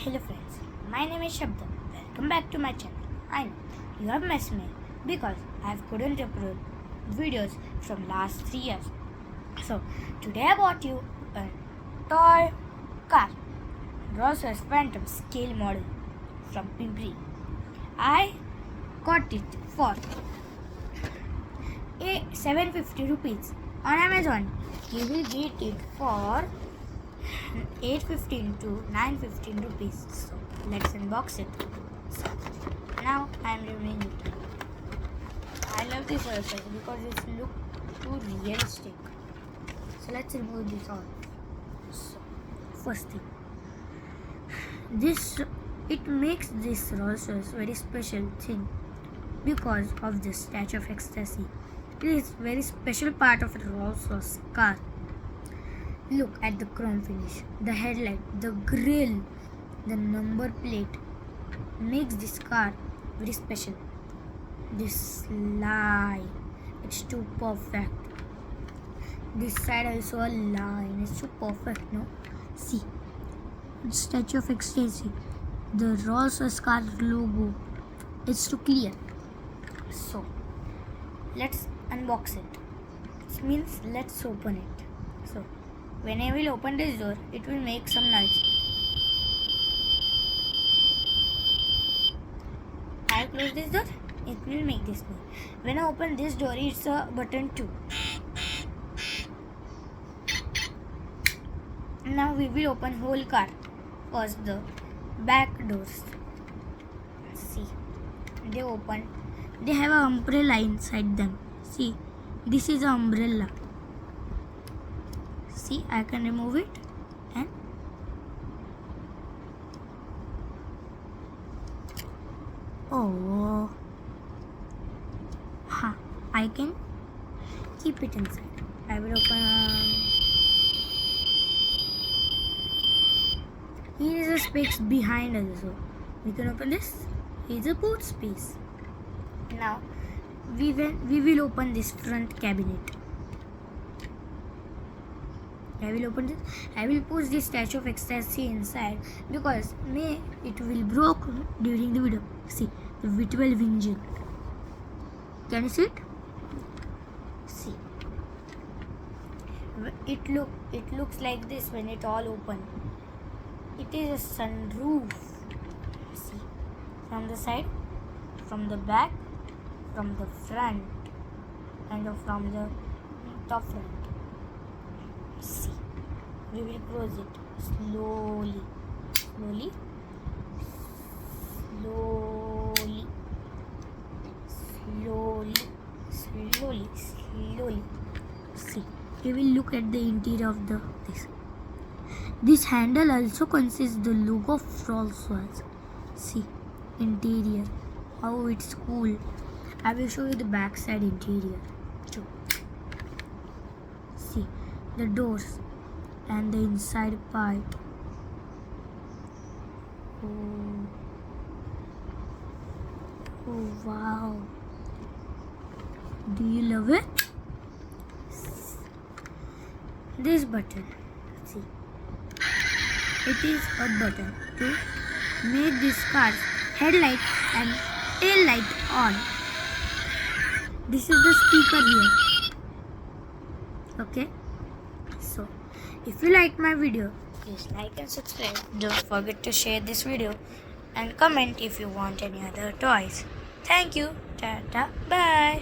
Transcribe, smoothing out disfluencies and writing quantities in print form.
Hello friends, my name is Shabda. Welcome back to my channel. I know you have missed me because I couldn't upload videos from last 3 years. So today I bought you a toy car, Rolls-Royce Phantom scale model from Pimpri. I got it for 750 rupees. On Amazon, you will get it for 815 to 915 rupees. So let's unbox it. So now I am reviewing it. I love this Rolls-Royce because it looks too realistic. So let's remove this all. So first thing, it makes this Rolls-Royce very special thing because of the Statue of Ecstasy. It is very special part of a Rolls-Royce car. Look at the chrome finish, the headlight, the grille, the number plate makes this car very special. This line, it's too perfect. This side also a line, it's too perfect, no? See, the Statue of Ecstasy, the Rolls-Royce car logo, it's too clear. So, let's unbox it. It means let's open it. So, when I will open this door, it will make some noise. I close this door, it will make this noise. When I open this door, it's a button too. Now we will open whole car. First the back doors. See, they open. They have an umbrella inside them. See, this is an umbrella. See, I can remove it and I can keep it inside. I will open. Here is a space behind also. We can open this. Here is a boot space. Now we will open this front cabinet. I will open this. I will push this Statue of Ecstasy inside because it will broke during the video. See the V12 engine. Can you see it? See. It looks like this when it all open. It is a sunroof. See, from the side, from the back, from the front, and from the top front. See, we will close it slowly, slowly, slowly, slowly, slowly, slowly. See, we will look at the interior of this. This handle also consists the logo of Rolls-Royce. See, interior, how it's cool. I will show you the backside interior too. See, the doors and the inside part. Oh wow, do you love it? This button, see, it is a button to make this car's headlight and tail light on. This is the speaker here. Okay, so if you like my video, please like and subscribe. Don't forget to share this video and comment if you want any other toys. Thank you. Tata. Bye.